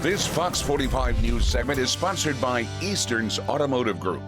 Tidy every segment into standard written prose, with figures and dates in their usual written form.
This Fox 45 news segment is sponsored by Eastern's Automotive Group.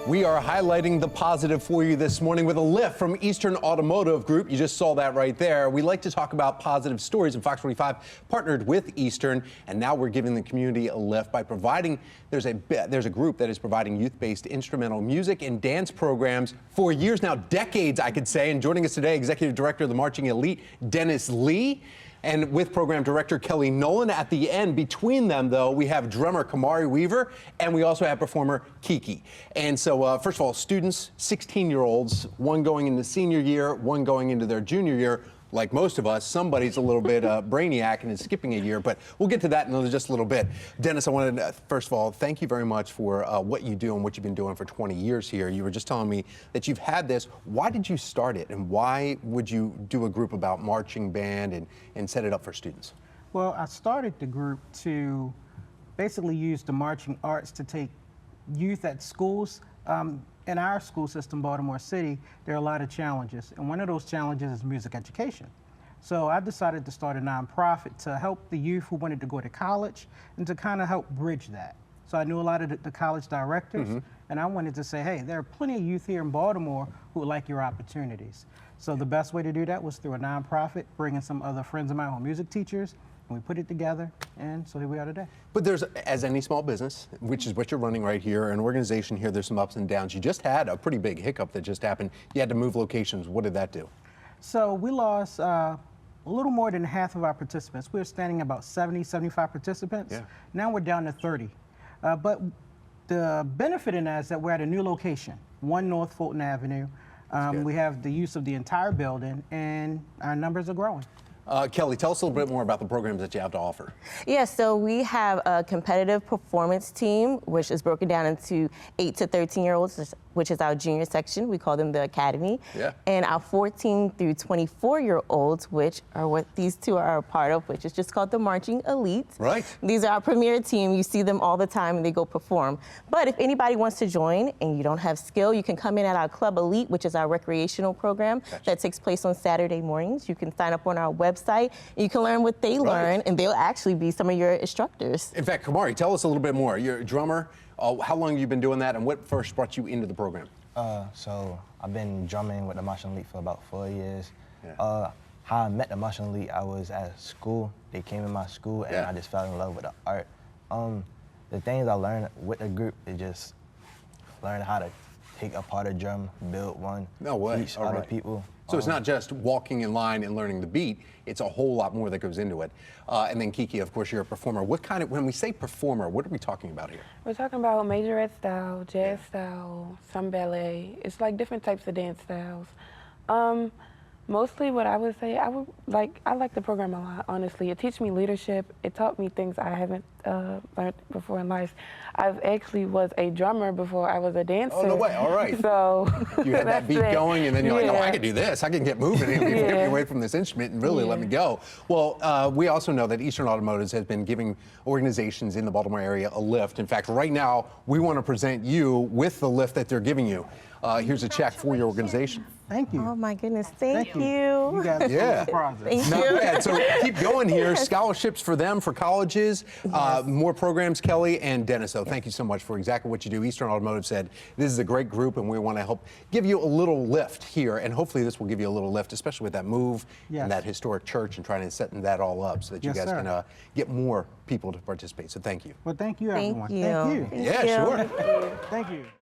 We are highlighting the positive for you this morning with a lift from Eastern Automotive Group. You just saw that right there. We like to talk about positive stories, and Fox 45 partnered with Eastern, and now we're giving the community a lift by providing, there's a group that is providing youth-based instrumental music and dance programs for years now, decades, I could say. And joining us today, Executive Director of the Marching Elite, Dennis Lee, and with Program Director Kelly Nolan. At the end, between them, though, we have drummer Kamari Weaver, and we also have performer Kiki. And so, first of all, students, 16-year-olds, one going into senior year, one going into their junior year. Like most of us, somebody's a little bit brainiac and is skipping a year, but we'll get to that in just a little bit. Dennis, I wanted to, first of all, thank you very much for what you do and what you've been doing for 20 years here. You were just telling me that you've had this. Why did you start it, and why would you do a group about marching band and set it up for students? Well, I started the group to basically use the marching arts to take youth at schools. In our school system, Baltimore City, there are a lot of challenges, and one of those challenges is music education. So I decided to start a nonprofit to help the youth who wanted to go to college and to kind of help bridge that. So I knew a lot of the college directors, and I wanted to say, hey, there are plenty of youth here in Baltimore who would like your opportunities. So the best way to do that was through a nonprofit, bringing some other friends of mine who are music teachers, and we put it together, and so here we are today. But there's, as any small business, which is what you're running right here, an organization here, there's some ups and downs. You just had a pretty big hiccup that just happened. You had to move locations. What did that do? So we lost a little more than half of our participants. We were standing about 70, 75 participants. Yeah. Now we're down to 30. But the benefit in that is that we're at a new location, 1 North Fulton Avenue. We have the use of the entire building, and our numbers are growing. Kelly, tell us a little bit more about the programs that you have to offer. Yeah, so we have a competitive performance team, which is broken down into 8 to 13-year-olds, which is our junior section. We call them the Academy. Yeah. And our 14 through 24-year-olds, which are what these two are a part of, which is just called the Marching Elite. Right. These are our premier team. You see them all the time, and they go perform. But if anybody wants to join and you don't have skill, you can come in at our Club Elite, which is our recreational program that takes place on Saturday mornings. You can sign up on our website. You can learn what they learn, and they'll actually be some of your instructors. In fact, Kamari, tell us a little bit more. You're a drummer. How long have you been doing that, and what first brought you into the program? So I've been drumming with the Marching Elite for about 4 years. Yeah. How I met the Marching Elite, I was at school. They came in my school, and I just fell in love with the art. The things I learned with the group is just learn how to take apart a drum, build one, teach other people. So it's not just walking in line and learning the beat, it's a whole lot more that goes into it. And then Kiki, of course, you're a performer. What kind of, when we say performer, what are we talking about here? We're talking about majorette style, jazz style, some ballet. It's like different types of dance styles. Mostly what I would say, I like the program a lot, honestly. It teaches me leadership. It taught me things I haven't learned before in life. I actually was a drummer before I was a dancer. Oh, no way, all right. So you had that beat going, and then you're like, oh, I can do this. I can get moving and get me away from this instrument and really let me go. Well, we also know that Eastern Automotive has been giving organizations in the Baltimore area a lift. In fact, right now, we want to present you with the lift that they're giving you. Here's a check for your organization. Thank you. Oh my goodness, thank you. You guys are Thank you. Not bad. So keep going here. Scholarships for them, for colleges, more programs, Kelly and Dennis. So thank you so much for exactly what you do. Eastern Automotive said this is a great group, and we want to help give you a little lift here, and hopefully this will give you a little lift, especially with that move and that historic church and trying to set that all up so that you guys can get more people to participate. So thank you. Well, thank you, everyone. Thank you. Yeah, sure. Thank you.